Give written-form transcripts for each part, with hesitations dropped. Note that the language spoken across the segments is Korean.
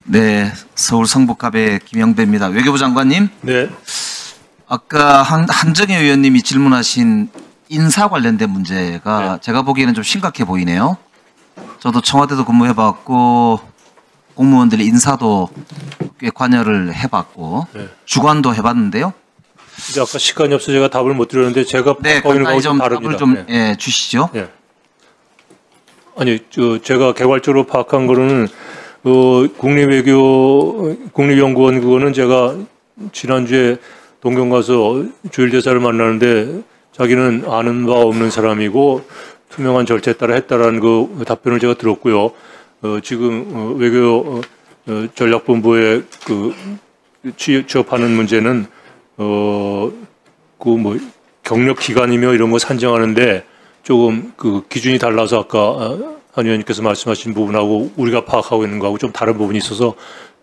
네, 서울 성북갑의 김영배입니다. 외교부 장관님. 네. 아까 한정혜 의원님이 질문하신 인사 관련된 문제가 네. 제가 보기에는 좀 심각해 보이네요. 저도 청와대도 근무해봤고 공무원들 인사도 꽤 관여를 해봤고 네. 주관도 해봤는데요. 이제 아까 시간이 없어서 제가 답을 못 드렸는데 제가 네, 거기는 간단히 좀 다릅니다. 답을 좀 네. 주시죠. 네. 아니, 제가 개괄적으로 파악한 거는 국립연구원 그거는 제가 지난주에 동경 가서 주일 대사를 만나는데 자기는 아는 바 없는 사람이고 투명한 절차에 따라 했다라는 그 답변을 제가 들었고요. 지금 외교 전략본부에 취업하는 문제는 경력 기간이며 이런 거 산정하는데 조금 그 기준이 달라서 아까 한 의원님께서 말씀하신 부분하고 우리가 파악하고 있는 거하고 좀 다른 부분이 있어서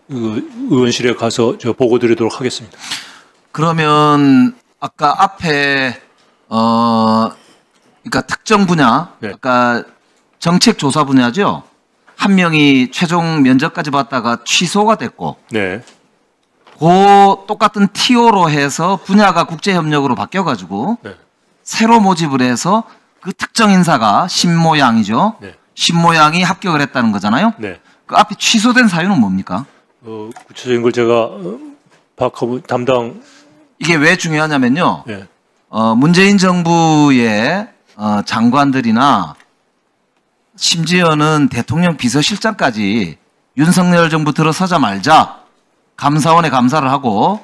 의원실에 가서 제가 보고 드리도록 하겠습니다. 그러면 아까 앞에 그러니까 특정 분야, 네. 아까 정책 조사 분야죠. 한 명이 최종 면접까지 봤다가 취소가 됐고, 네. 그 똑같은 TO로 해서 분야가 국제협력으로 바뀌어가지고 네. 새로 모집을 해서 그 특정 인사가 신모양이죠. 네. 신모양이 합격을 했다는 거잖아요. 네. 그 앞에 취소된 사유는 뭡니까? 구체적인 걸 제가 파악하고 담당. 이게 왜 중요하냐면요. 네. 문재인 정부의 장관들이나 심지어는 대통령 비서실장까지 윤석열 정부 들어서자마자 감사원에 감사를 하고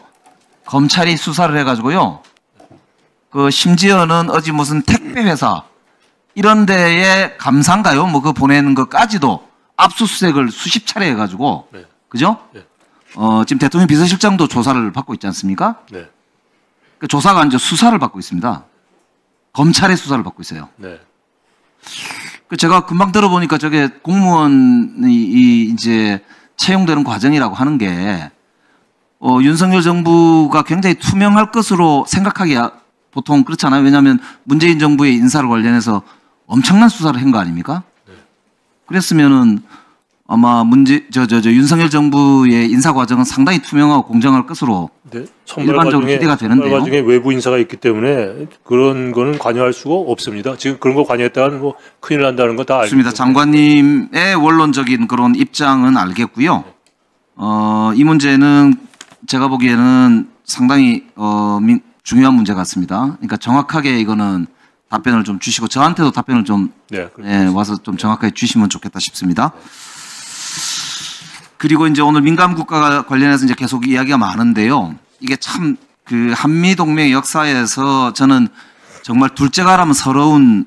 검찰이 수사를 해가지고요. 그 심지어는 어디 무슨 택배 회사 이런 데에 감사인가요? 뭐 그 보내는 것까지도 압수수색을 수십 차례 해가지고 네. 그죠? 네. 지금 대통령 비서실장도 조사를 받고 있지 않습니까? 네. 그 조사가 아니죠. 수사를 받고 있습니다. 검찰의 수사를 받고 있어요. 네. 그 제가 금방 들어보니까 저게 공무원이 이제 채용되는 과정이라고 하는 게 윤석열 정부가 굉장히 투명할 것으로 생각하기야 보통 그렇잖아요. 왜냐하면 문재인 정부의 인사를 관련해서 엄청난 수사를 한 거 아닙니까? 네. 그랬으면은 아마 윤석열 정부의 인사 과정은 상당히 투명하고 공정할 것으로 네. 일반적으로 기대가 되는데요. 선발 과정에 외부 인사가 있기 때문에 그런 거는 관여할 수가 없습니다. 지금 그런 거 관여했다가는 뭐 큰일 난다는 거 다 알고 맞습니다. 있습니다. 장관님의 원론적인 그런 입장은 알겠고요. 이 문제는 제가 보기에는 상당히 중요한 문제 같습니다. 그러니까 정확하게 이거는 답변을 좀 주시고 저한테도 답변을 좀 네, 와서 좀 정확하게 주시면 좋겠다 싶습니다. 그리고 이제 오늘 민감 국가 관련해서 이제 계속 이야기가 많은데요. 이게 참 그 한미 동맹 역사에서 저는 정말 둘째가라면 서러운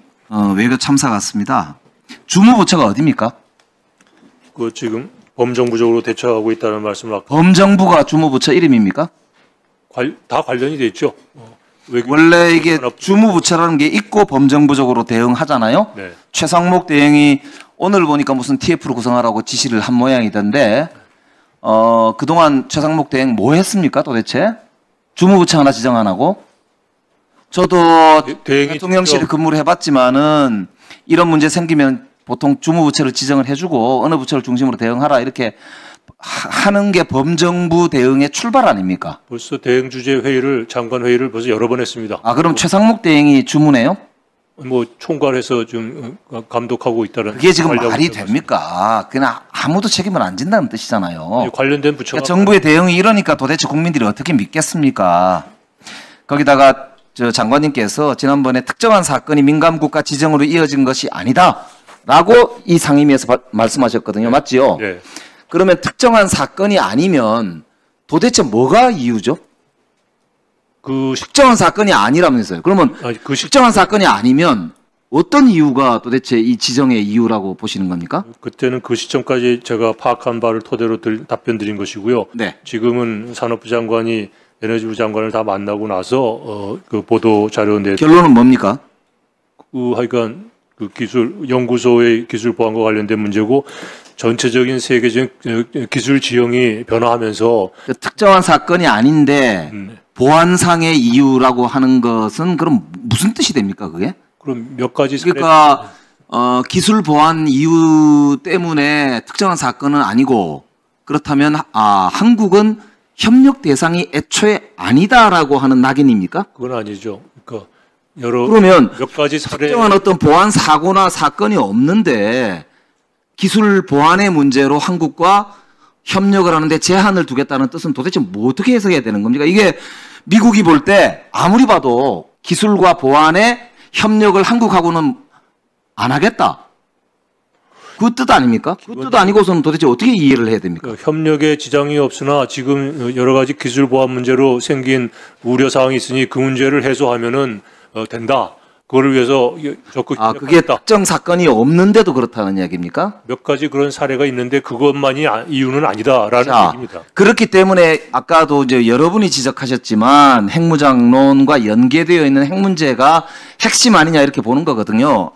외교 참사 같습니다. 주무부처가 어디입니까? 그 지금 범정부적으로 대처하고 있다는 말씀을 아까 범정부가 주무부처 이름입니까? 다 관련이 돼 있죠. 원래 이게 주무부처라는 게 있고 범정부적으로 대응하잖아요. 네. 최상목 대행이 오늘 보니까 무슨 TF를 구성하라고 지시를 한 모양이던데 그동안 최상목 대행 뭐 했습니까 도대체? 주무부처 하나 지정 안 하고? 저도 대통령실에 근무를 해봤지만은 이런 문제 생기면 보통 주무부처를 지정을 해주고 어느 부처를 중심으로 대응하라 이렇게 하는 게 범정부 대응의 출발 아닙니까? 벌써 대행 주재 회의를 장관 회의를 벌써 여러 번 했습니다. 아 그럼 최상목 대행이 주무네요? 뭐 총괄해서 좀 감독하고 있다는. 그게 지금 말이 됩니까? 그냥 아무도 책임을 안 진다는 뜻이잖아요. 관련된 부처가 그러니까 정부의 대응이 이러니까 도대체 국민들이 어떻게 믿겠습니까? 거기다가 저 장관님께서 지난번에 특정한 사건이 민감국가 지정으로 이어진 것이 아니다라고 이 상임위에서 말씀하셨거든요. 맞지요? 네. 그러면 특정한 사건이 아니면 도대체 뭐가 이유죠? 특정한 사건이 아니라면서요. 그러면 특정한 사건이 아니면 어떤 이유가 도대체 이 지정의 이유라고 보시는 겁니까? 그때는 그 시점까지 제가 파악한 바를 토대로 답변 드린 것이고요. 네. 지금은 산업부 장관이 에너지부 장관을 다 만나고 나서 그 보도 자료 내 결론은 뭡니까? 하여간 그 기술 연구소의 기술 보안과 관련된 문제고 전체적인 세계적인 기술 지형이 변화하면서 그 특정한 사건이 아닌데 보안상의 이유라고 하는 것은 그럼 무슨 뜻이 됩니까 그게? 그럼 몇 가지 그러니까 기술 보안 이유 때문에 특정한 사건은 아니고 그렇다면 한국은 협력 대상이 애초에 아니다라고 하는 낙인입니까? 그건 아니죠. 그러니까 여러 그러면 몇 가지 사례 특정한 어떤 보안 사고나 사건이 없는데 기술 보안의 문제로 한국과 협력을 하는데 제한을 두겠다는 뜻은 도대체 뭐 어떻게 해석해야 되는 겁니까? 이게 미국이 볼 때 아무리 봐도 기술과 보안의 협력을 한국하고는 안 하겠다. 그 뜻 아닙니까? 그 뜻 아니고서는 도대체 어떻게 이해를 해야 됩니까? 협력에 지장이 없으나 지금 여러 가지 기술 보안 문제로 생긴 우려 사항이 있으니 그 문제를 해소하면은 된다. 그거를 위해서 적극 그게 협력하겠다. 특정 사건이 없는데도 그렇다는 이야기입니까? 몇 가지 그런 사례가 있는데 그것만이 이유는 아니다라는 자, 얘기입니다. 그렇기 때문에 아까도 이제 여러분이 지적하셨지만 핵무장론과 연계되어 있는 핵 문제가 핵심 아니냐 이렇게 보는 거거든요.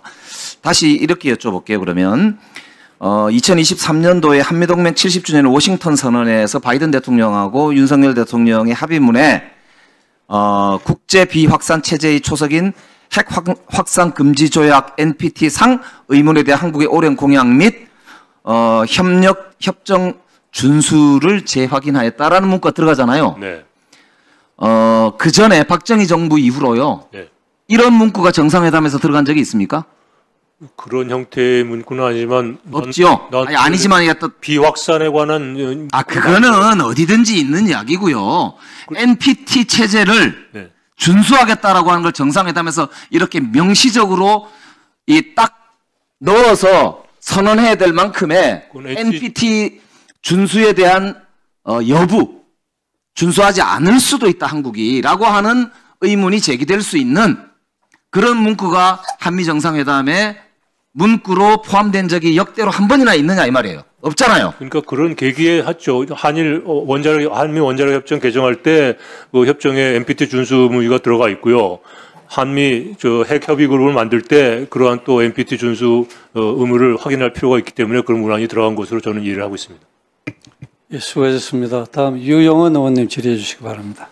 다시 이렇게 여쭤볼게요. 그러면 2023년도에 한미동맹 70주년 워싱턴 선언에서 바이든 대통령하고 윤석열 대통령의 합의문에 국제 비확산 체제의 초석인 핵 확산 금지 조약 NPT 상 의문에 대한 한국의 오랜 공약 및 협정 준수를 재확인하였다라는 문구가 들어가잖아요. 네. 그 전에 박정희 정부 이후로요. 네. 이런 문구가 정상회담에서 들어간 적이 있습니까? 그런 형태의 문구는 아니지만 없지요. 아니지만 비확산에 관한 그거는 어디든지 있는 이야기고요. NPT 체제를 네. 준수하겠다라고 하는 걸 정상회담에서 이렇게 명시적으로 딱 넣어서 선언해야 될 만큼의 NPT 준수에 대한 여부, 준수하지 않을 수도 있다 한국이라고 하는 의문이 제기될 수 있는 그런 문구가 한미 정상회담에 문구로 포함된 적이 역대로 한 번이나 있느냐 이 말이에요. 없잖아요. 그러니까 그런 계기에 했죠. 한미 원자력 협정 개정할 때 그 협정에 NPT 준수 문의가 들어가 있고요. 한미 핵 협의 그룹을 만들 때 그러한 또 NPT 준수 의무를 확인할 필요가 있기 때문에 그런 문안이 들어간 것으로 저는 이해를 하고 있습니다. 예, 수고하셨습니다. 다음 유영은 의원님 질의해 주시기 바랍니다.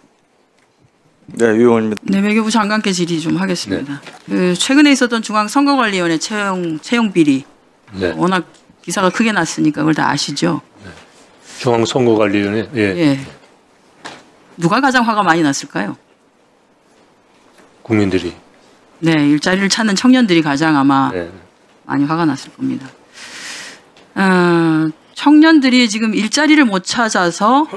네, 의원입니다. 네, 외교부 장관께 질의 좀 하겠습니다. 그 최근에 있었던 중앙선거관리위원회 채용 비리, 네. 워낙 기사가 크게 났으니까 그걸 다 아시죠? 중앙선거관리위원회. 예. 예. 누가 가장 화가 많이 났을까요? 국민들이. 네, 일자리를 찾는 청년들이 가장 아마 네. 많이 화가 났을 겁니다. 청년들이 지금 일자리를 못 찾아서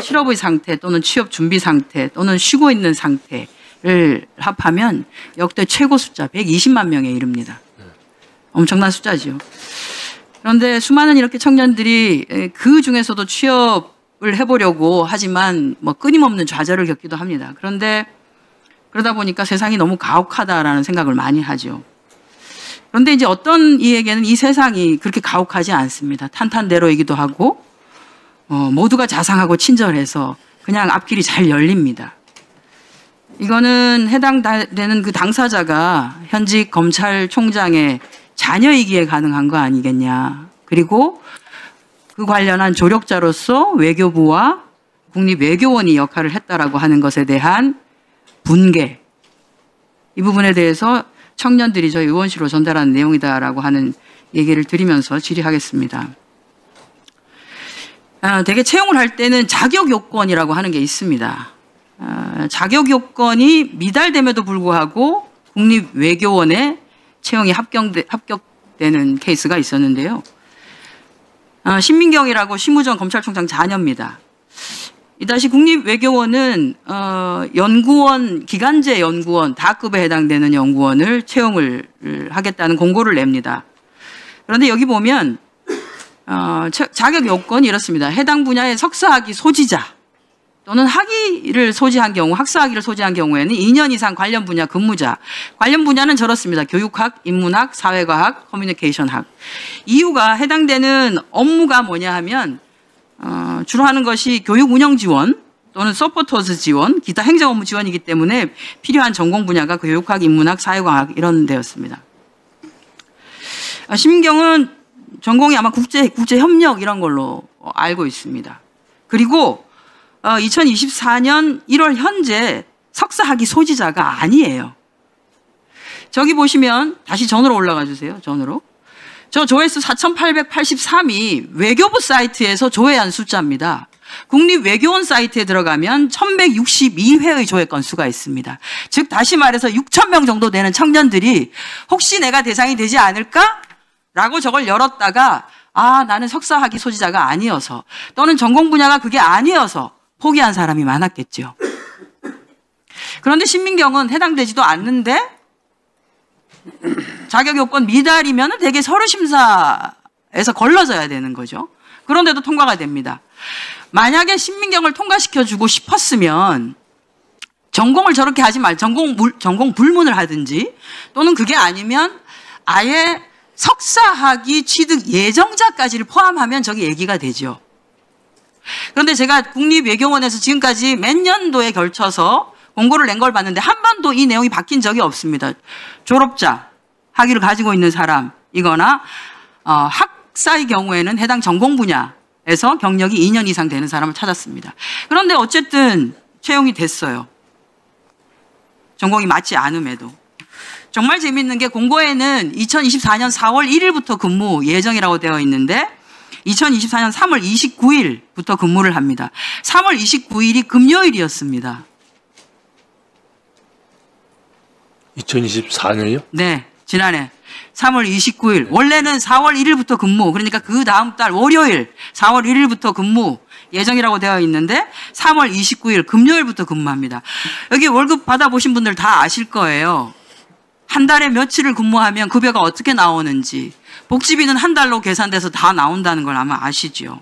실업의 상태 또는 취업 준비 상태 또는 쉬고 있는 상태를 합하면 역대 최고 숫자 120만 명에 이릅니다. 엄청난 숫자죠. 그런데 수많은 이렇게 청년들이 그 중에서도 취업을 해보려고 하지만 뭐 끊임없는 좌절을 겪기도 합니다. 그런데 그러다 보니까 세상이 너무 가혹하다라는 생각을 많이 하죠. 그런데 이제 어떤 이에게는 이 세상이 그렇게 가혹하지 않습니다. 탄탄대로이기도 하고 모두가 자상하고 친절해서 그냥 앞길이 잘 열립니다. 이거는 해당되는 그 당사자가 현직 검찰총장의 자녀이기에 가능한 거 아니겠냐. 그리고 그 관련한 조력자로서 외교부와 국립외교원이 역할을 했다라고 하는 것에 대한 분개. 이 부분에 대해서 청년들이 저희 의원실로 전달한 내용이다라고 하는 얘기를 드리면서 질의하겠습니다. 대개 채용을 할 때는 자격 요건이라고 하는 게 있습니다. 자격 요건이 미달됨에도 불구하고 국립외교원에 채용이 합격되는 케이스가 있었는데요. 신민경이라고 심우정 검찰총장 자녀입니다. 이다시 국립외교원은 연구원, 기간제 연구원, 다급에 해당되는 연구원을 채용을 하겠다는 공고를 냅니다. 그런데 여기 보면 자격 요건이 이렇습니다. 해당 분야의 석사학위 소지자 또는 학위를 소지한 경우, 학사학위를 소지한 경우에는 2년 이상 관련 분야 근무자. 관련 분야는 저렇습니다. 교육학, 인문학, 사회과학, 커뮤니케이션학. 이유가 해당되는 업무가 뭐냐 하면 주로 하는 것이 교육 운영 지원 또는 서포터즈 지원, 기타 행정 업무 지원이기 때문에 필요한 전공 분야가 교육학, 인문학, 사회과학 이런 데였습니다. 심경은 전공이 아마 국제협력 이런 걸로 알고 있습니다. 그리고 2024년 1월 현재 석사학위 소지자가 아니에요. 저기 보시면 다시 전으로 올라가 주세요. 전으로. 저 조회수 4,883이 외교부 사이트에서 조회한 숫자입니다. 국립외교원 사이트에 들어가면 1,162회의 조회 건수가 있습니다. 즉 다시 말해서 6,000명 정도 되는 청년들이 혹시 내가 대상이 되지 않을까? 라고 저걸 열었다가 나는 석사학위 소지자가 아니어서 또는 전공 분야가 그게 아니어서 포기한 사람이 많았겠죠. 그런데 신민경은 해당되지도 않는데 자격 요건 미달이면 대개 서류 심사에서 걸러져야 되는 거죠. 그런데도 통과가 됩니다. 만약에 신민경을 통과시켜주고 싶었으면 전공을 저렇게 하지 전공 불문을 하든지 또는 그게 아니면 아예 석사학위 취득 예정자까지를 포함하면 저게 얘기가 되죠. 그런데 제가 국립외교원에서 지금까지 몇 년도에 걸쳐서 공고를 낸 걸 봤는데 한 번도 이 내용이 바뀐 적이 없습니다. 졸업자, 학위를 가지고 있는 사람이거나 학사의 경우에는 해당 전공 분야에서 경력이 2년 이상 되는 사람을 찾았습니다. 그런데 어쨌든 채용이 됐어요. 전공이 맞지 않음에도. 정말 재밌는 게 공고에는 2024년 4월 1일부터 근무 예정이라고 되어 있는데 2024년 3월 29일부터 근무를 합니다. 3월 29일이 금요일이었습니다. 2024년이요? 네, 지난해 3월 29일. 원래는 4월 1일부터 근무, 그러니까 그 다음 달 월요일 4월 1일부터 근무 예정이라고 되어 있는데 3월 29일 금요일부터 근무합니다. 여기 월급 받아보신 분들 다 아실 거예요. 한 달에 며칠을 근무하면 급여가 어떻게 나오는지, 복지비는 한 달로 계산돼서 다 나온다는 걸 아마 아시죠.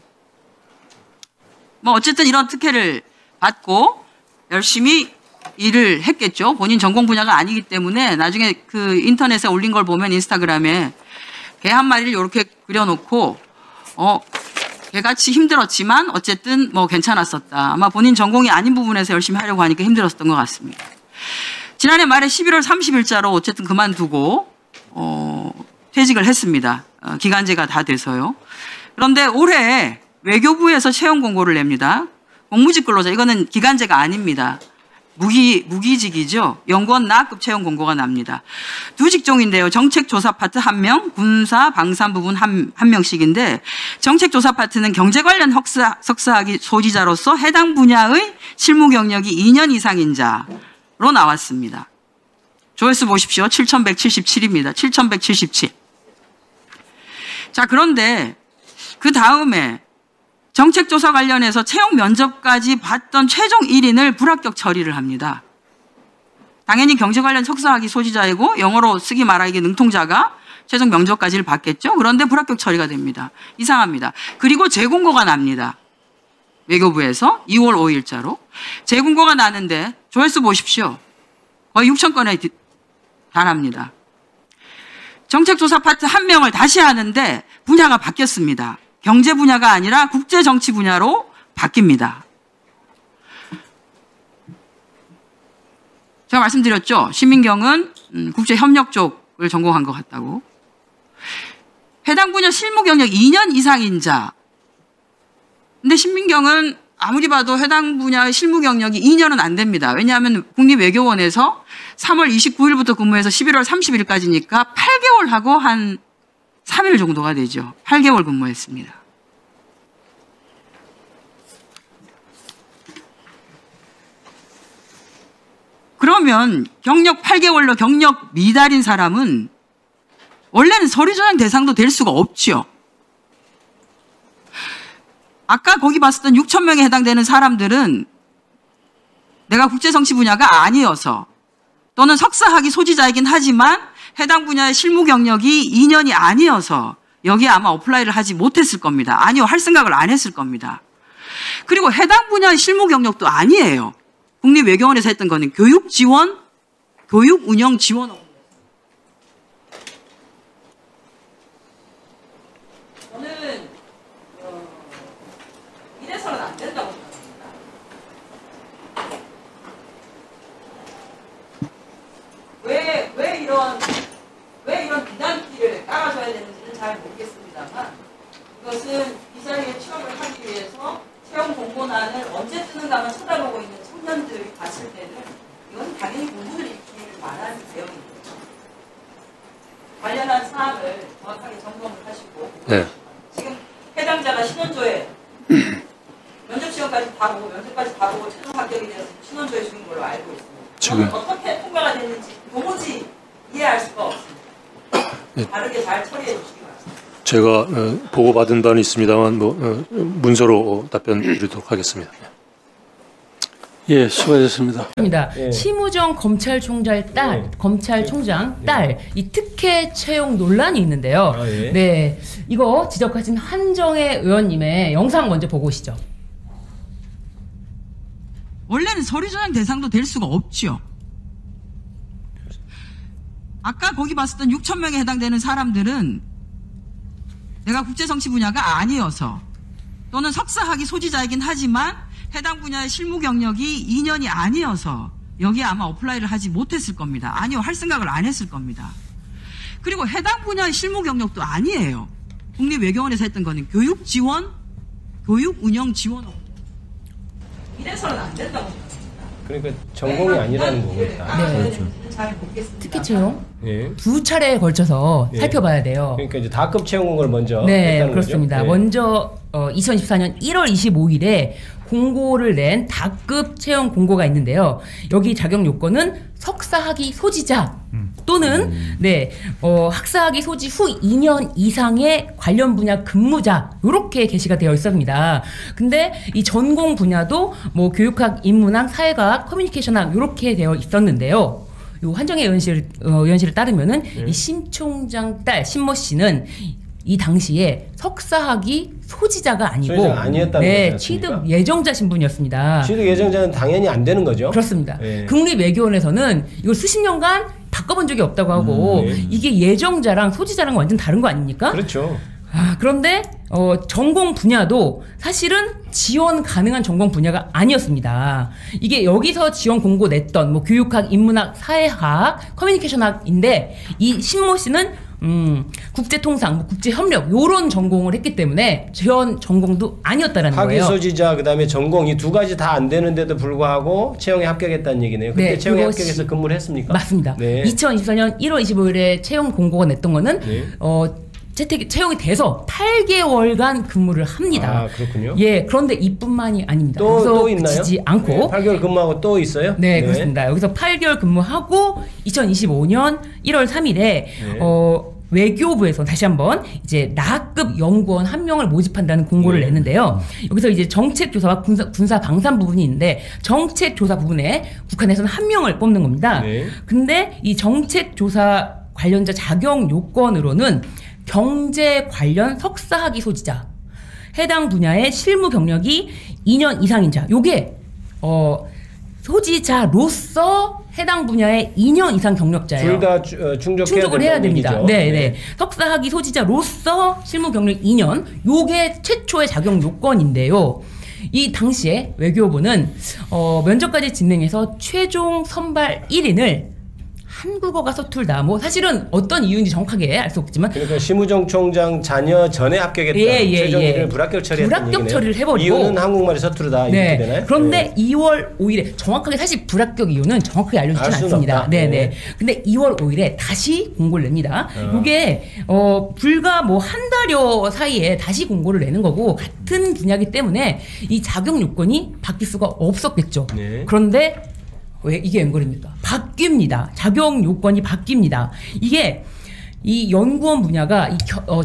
뭐 어쨌든 이런 특혜를 받고 열심히 일을 했겠죠. 본인 전공 분야가 아니기 때문에 나중에 그 인터넷에 올린 걸 보면 인스타그램에 개 한 마리를 이렇게 그려놓고 개같이 힘들었지만 어쨌든 뭐 괜찮았었다. 아마 본인 전공이 아닌 부분에서 열심히 하려고 하니까 힘들었던 것 같습니다. 지난해 말에 11월 30일자로 어쨌든 그만두고 퇴직을 했습니다. 기간제가 다 돼서요. 그런데 올해 외교부에서 채용 공고를 냅니다. 공무직 근로자, 이거는 기간제가 아닙니다. 무기직이죠. 연구원 나급 채용 공고가 납니다. 두 직종인데요. 정책조사 파트 1명, 군사, 방산 부분 한 명씩인데 정책조사 파트는 경제 관련 석사학위 소지자로서 해당 분야의 실무 경력이 2년 이상인 자로 나왔습니다. 조회수 보십시오. 7,177입니다. 7,177. 자, 그런데 그 다음에 정책조사 관련해서 채용 면접까지 봤던 최종 1인을 불합격 처리를 합니다. 당연히 경제 관련 석사학위 소지자이고 영어로 쓰기 말하기 능통자가 최종 면접까지를 봤겠죠. 그런데 불합격 처리가 됩니다. 이상합니다. 그리고 재공고가 납니다. 외교부에서 2월 5일자로. 재공고가 나는데 조회수 보십시오. 거의 6,000건에 달합니다. 정책조사 파트 1명을 다시 하는데 분야가 바뀌었습니다. 경제 분야가 아니라 국제정치 분야로 바뀝니다. 제가 말씀드렸죠. 신민경은 국제협력 쪽을 전공한 것 같다고. 해당 분야 실무 경력 2년 이상인 자. 근데 신민경은 아무리 봐도 해당 분야의 실무 경력이 2년은 안 됩니다. 왜냐하면 국립외교원에서 3월 29일부터 근무해서 11월 30일까지니까 8개월하고 한 3일 정도가 되죠. 8개월 근무했습니다. 그러면 경력 8개월로 경력 미달인 사람은 원래는 서류 조작 대상도 될 수가 없죠. 아까 거기 봤었던 6,000명에 해당되는 사람들은 내가 국제정치 분야가 아니어서 또는 석사학위 소지자이긴 하지만 해당 분야의 실무 경력이 2년이 아니어서 여기에 아마 어플라이를 하지 못했을 겁니다. 아니요, 할 생각을 안 했을 겁니다. 그리고 해당 분야의 실무 경력도 아니에요. 국립외교원에서 했던 거는 교육 지원, 교육 운영 지원. 저는 이래서는 안 된다고 생각합니다. 왜 이런 비난기를 깔아줘야 되는지는 잘 모르겠습니다만 이것은 이 자리에 취업을 하기 위해서 채용 공고란을 언제 뜨는가만 쳐다보고 있는 청년들이 봤을 때는 이건 당연히 공부를 익힐 만한 내용입니다. 관련한 사항을 정확하게 점검을 시험까지 다 보고 면접까지 다 보고 최종 합격이 되어서 신원조회 주는 걸로 알고 있습니다. 지금 어떻게 통과가 됐는지 도무지 이해할 수가 없습니다. 다르게 잘 처리해 주시기 바랍니다. 제가 보고받은 바는 있습니다만 문서로 답변 드리도록 하겠습니다. 예, 수고하셨습니다. 예. 심우정 검찰총장 딸 이 특혜 채용 논란이 있는데요. 예. 네, 이거 지적하신 한정혜 의원님의 영상 먼저 보고 오시죠. 원래는 서류 조작 대상도 될 수가 없죠. 아까 거기 봤었던 6천 명에 해당되는 사람들은 내가 국제정치 분야가 아니어서 또는 석사학위 소지자이긴 하지만 해당 분야의 실무 경력이 2년이 아니어서 여기에 아마 어플라이를 하지 못했을 겁니다. 아니요, 할 생각을 안 했을 겁니다. 그리고 해당 분야의 실무 경력도 아니에요. 국립외교원에서 했던 거는 교육 지원, 교육 운영 지원. 이래서는 안 된다고 생각합니다. 그러니까 전공이 아니라는 거니까. 네. 그렇죠. 잘 보겠습니다. 특혜 채용 예. 두 차례에 걸쳐서 예. 살펴봐야 돼요. 그러니까 이제 다급 채용 걸 먼저 네, 했다는 그렇습니다. 거죠? 예. 먼저 2014년 1월 25일에 공고를 낸 다급 채용 공고가 있는데요. 여기 자격 요건은 석사학위 소지자 또는 학사학위 소지 후 2년 이상의 관련 분야 근무자 이렇게 게시가 되어 있습니다. 근데 이 전공 분야도 뭐 교육학, 인문학, 사회과학, 커뮤니케이션학 이렇게 되어 있었는데요. 요 한정혜 의원실을 따르면은 이 심 총장 딸 신모 씨는 이 당시에 석사학위 소지자가 아니고 소지자가 아니었다는 거지 않습니까? 취득 예정자 신분이었습니다. 취득 예정자는 당연히 안 되는 거죠. 그렇습니다. 예. 국립외교원에서는 이걸 수십 년간 바꿔본 적이 없다고 하고 네. 이게 예정자랑 소지자랑 완전 다른 거 아닙니까? 그렇죠. 그런데 전공 분야도 사실은 지원 가능한 전공 분야가 아니었습니다. 이게 여기서 지원 공고 냈던 뭐 교육학, 인문학, 사회학, 커뮤니케이션학인데 이 신모 씨는 국제통상, 국제협력 요런 전공을 했기 때문에 지원 전공도 아니었다라는 학위 거예요. 소지자 그다음에 전공 이 두 가지 다 안 되는데도 불구하고 채용에 합격했다는 얘기네요. 그때 네, 채용에 그것이- 합격해서 근무를 했습니까? 맞습니다. 네. 2024년 1월 25일에 채용 공고가 냈던 거는 네. 채용이 돼서 8개월간 근무를 합니다. 아, 그렇군요. 예, 그런데 이뿐만이 아닙니다. 또 여기서 있나요? 그치지 않고 네, 8개월 근무하고 또 있어요? 네, 그렇습니다. 여기서 8개월 근무하고 2025년 1월 3일에 외교부에서 다시 한번 이제 나급 연구원 한 명을 모집한다는 공고를 냈는데요. 여기서 이제 정책조사와 군사 방산 부분이 있는데 정책조사 부분에 북한에서는 한 명을 뽑는 겁니다. 네. 근데 이 정책조사 관련자 자격 요건으로는 경제 관련 석사학위 소지자, 해당 분야의 실무 경력이 2년 이상인 자, 요게 소지자로서 해당 분야의 2년 이상 경력자예요. 둘 다 충족을 해야 됩니다. 얘기죠. 네, 네. 석사학위 소지자로서 실무 경력 2년, 요게 최초의 자격 요건인데요. 이 당시에 외교부는 면접까지 진행해서 최종 선발 1인을 한국어가 서툴다. 뭐 사실은 어떤 이유인지 정확하게 알 수 없지만 그러니까 심우정 총장 자녀 전에 합격했다. 최종 1위를 불합격 처리했다는 불합격 얘기네요. 처리를 해버리고 이유는 한국말이 서투르다. 이렇게 되나요? 그런데 2월 5일에 정확하게 사실 불합격 이유는 정확하게 알 알려주진 수는 않습니다. 없다. 네네. 네. 근데 2월 5일에 다시 공고를 냅니다. 이게 불과 뭐 한 달여 사이에 다시 공고를 내는 거고 같은 분야이기 때문에 이 자격 요건이 바뀔 수가 없었겠죠. 네. 그런데 왜 이게 웬걸입니까? 바뀝니다. 자격 요건이 바뀝니다. 이게 이 연구원 분야가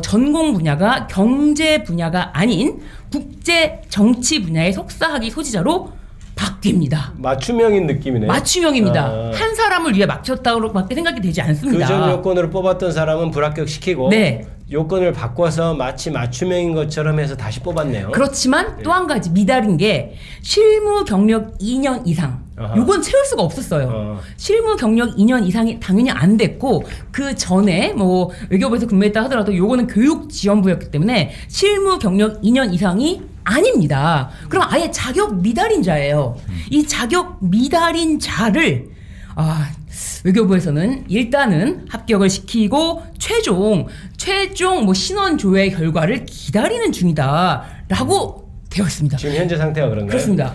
전공 분야가 경제 분야가 아닌 국제 정치 분야의 석사학위 소지자로 바뀝니다. 맞춤형인 느낌이네요. 맞춤형입니다. 아. 한 사람을 위해 맞췄다고밖에 생각이 되지 않습니다. 그전 요건으로 뽑았던 사람은 불합격시키고 네. 요건을 바꿔서 마치 맞춤형인 것처럼 해서 다시 뽑았네요. 그렇지만 또 한 가지 미달인 게 실무 경력 2년 이상. 아하. 요건 채울 수가 없었어요. 실무 경력 2년 이상이 당연히 안 됐고 그 전에 뭐 외교부에서 근무했다 하더라도 요거는 교육 지원부였기 때문에 실무 경력 2년 이상이 아닙니다. 그럼 아예 자격 미달인 자예요. 이 자격 미달인 자를 외교부에서는 일단은 합격을 시키고 최종 뭐 신원 조회 결과를 기다리는 중이다라고 되어 있습니다. 지금 현재 상태가 그런가요? 그렇습니다.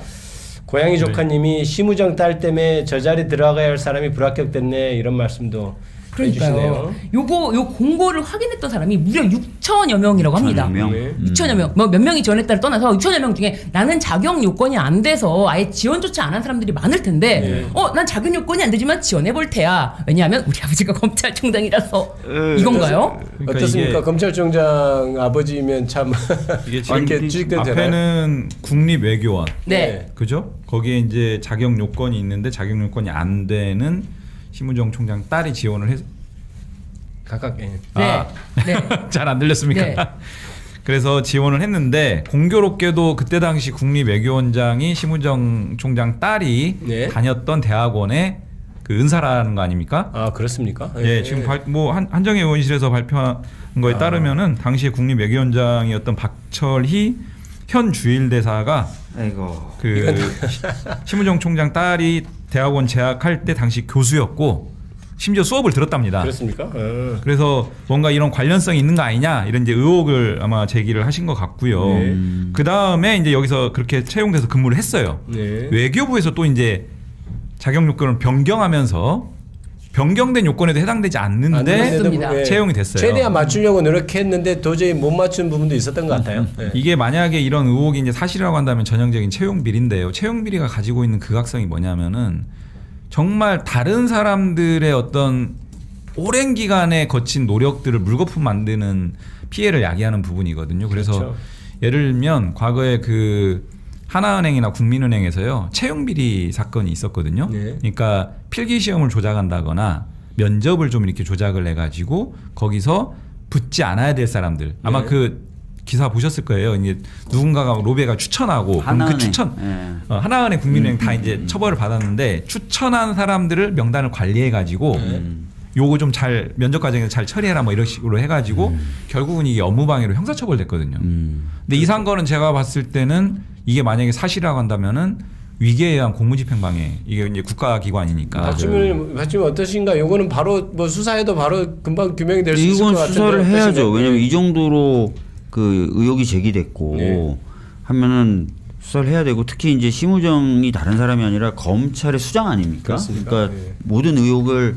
고양이 조카님이 심우정 딸 때문에 저 자리 들어가야 할 사람이 불합격됐네 이런 말씀도 그러니까요. 해주시네요. 요 공고를 확인했던 사람이 무려 6천여 명이라고 합니다. 6천여 명? 네. 6천여 명. 뭐 몇 명이 지원했다를 떠나서 6천여 명 중에 나는 자격 요건이 안 돼서 아예 지원조차 안 한 사람들이 많을 텐데 난 자격 요건이 안 되지만 지원해 볼 테야. 왜냐하면 우리 아버지가 검찰총장이라서 이건가요? 그러니까 어떻습니까? 이게- 검찰총장 아버지면 참 이게 이렇게 취직된 되나요? 앞에는 국립외교원, 네. 그죠? 거기에 이제 자격 요건이 있는데 자격 요건이 안 되는 심우정 총장 딸이 지원을 해서 각각 예. 네. 네. 잘 안 들렸습니까? 네. 그래서 지원을 했는데 공교롭게도 그때 당시 국립외교원장이 심우정 총장 딸이 네. 다녔던 대학원의 그 은사라는 거 아닙니까? 아 그렇습니까? 예, 지금 한정혜 의원실에서 발표한 거에 따르면은 당시에 국립외교원장이었던 박철희 현 주일대사가 아이고. 그 심우정 총장 딸이 대학원 재학할 때 당시 교수였고 심지어 수업을 들었답니다. 그렇습니까? 그래서 뭔가 이런 관련성이 있는 거 아니냐 이런 이제 의혹을 아마 제기를 하신 것 같고요. 네. 그 다음에 이제 여기서 그렇게 채용돼서 근무를 했어요. 네. 외교부에서 또 이제 자격 요건을 변경하면서 변경된 요건에도 해당되지 않는데 맞습니다. 채용이 됐어요. 최대한 맞추려고 노력했는데 도저히 못 맞춘 부분도 있었던 것 같아요. 네. 이게 만약에 이런 의혹이 이제 사실이라고 한다면 전형적인 채용 비리인데요. 채용 비리가 가지고 있는 극악성이 뭐냐면은 정말 다른 사람들의 어떤 오랜 기간에 거친 노력들을 물거품 만드는 피해를 야기하는 부분이거든요. 그래서 그렇죠. 예를 들면 과거에 그 하나은행이나 국민은행에서요 채용 비리 사건이 있었거든요. 네. 그러니까 필기 시험을 조작한다거나 면접을 좀 이렇게 조작을 해가지고 거기서 붙지 않아야 될 사람들 아마 네. 그 기사 보셨을 거예요. 이제 누군가가 로베가 추천하고 그럼 그 추천 하나은행 국민은행 다 이제 처벌을 받았는데 추천한 사람들을 명단을 관리해 가지고 요거 좀 잘 면접 과정에서 잘 처리해라 뭐 이런 식으로 해가지고 결국은 이게 업무방해로 형사처벌됐거든요. 근데 이 사건은 제가 봤을 때는 이게 만약에 사실이라고 한다면은 위계에 의한 공무집행방해 이게 이제 국가기관이니까 맞추면 어떠신가? 요거는 바로 뭐 수사해도 바로 금방 규명이 될 수 있을 것 이건 같은데 수사를 해야죠. 어떠신가요? 왜냐면 이 정도로 그 의혹이 제기됐고 네. 하면은 수사를 해야 되고 특히 이제 심우정이 다른 사람이 아니라 검찰의 수장 아닙니까? 그렇습니까? 그러니까 네. 모든 의혹을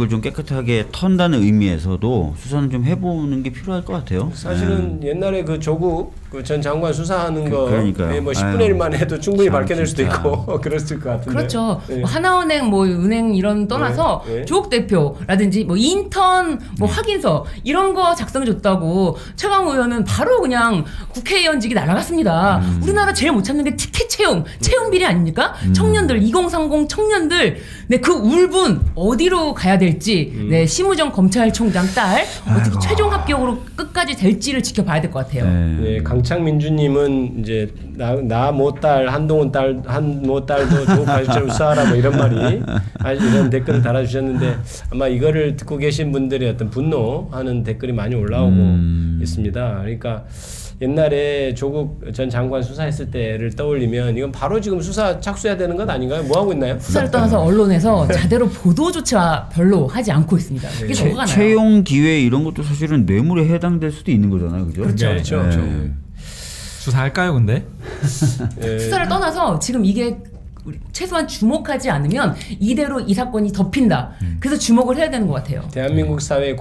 좀 깨끗하게 턴다는 의미에서도 수사는 좀 해보는 게 필요할 것 같아요. 사실은 옛날에 그 조국 그 전 장관 수사하는 거 그러니까요. 뭐 10분의 1만 해도 충분히 참, 밝혀낼 수도 진짜. 있고 그랬을 것 같은데. 그렇죠. 네. 뭐 하나은행, 뭐 은행 이런 떠나서 네. 조국 대표라든지 뭐 인턴, 뭐 확인서 이런 거 작성해줬다고 최강욱 의원은 바로 그냥 국회의원직이 날아갔습니다. 우리나라 제일 못 참는 게 티켓 채용 비리 아닙니까? 청년들 2030 청년들 그 울분 어디로 가야 될지 심우정 검찰총장 딸 어떻게 최종 합격으로 끝까지 될지를 지켜봐야 될 것 같아요. 네, 강창민주님은 이제 나 모딸 한동훈 딸 한모 딸도 조국 가족처럼 수사하라 뭐 이런 말이 이런 댓글을 달아주셨는데 아마 이거를 듣고 계신 분들의 어떤 분노하는 댓글이 많이 올라오고 있습니다. 그러니까 옛날에 조국 전 장관 수사했을 때를 떠올리면 이건 바로 지금 수사 착수해야 되는 것 아닌가요? 뭐 하고 있나요? 수사를 떠나서 언론에서 제대로 보도조차 별로 하지 않고 있습니다. 그게 더 화가 나요. 채용 기회 이런 것도 사실은 뇌물에 해당될 수도 있는 거잖아요, 그죠? 그렇죠. 수사할까요, 근데? 수사를 떠나서 지금 이게 최소한 주목하지 않으면 이대로 이 사건이 덮인다. 그래서 주목을 해야 되는 것 같아요. 대한민국 사회의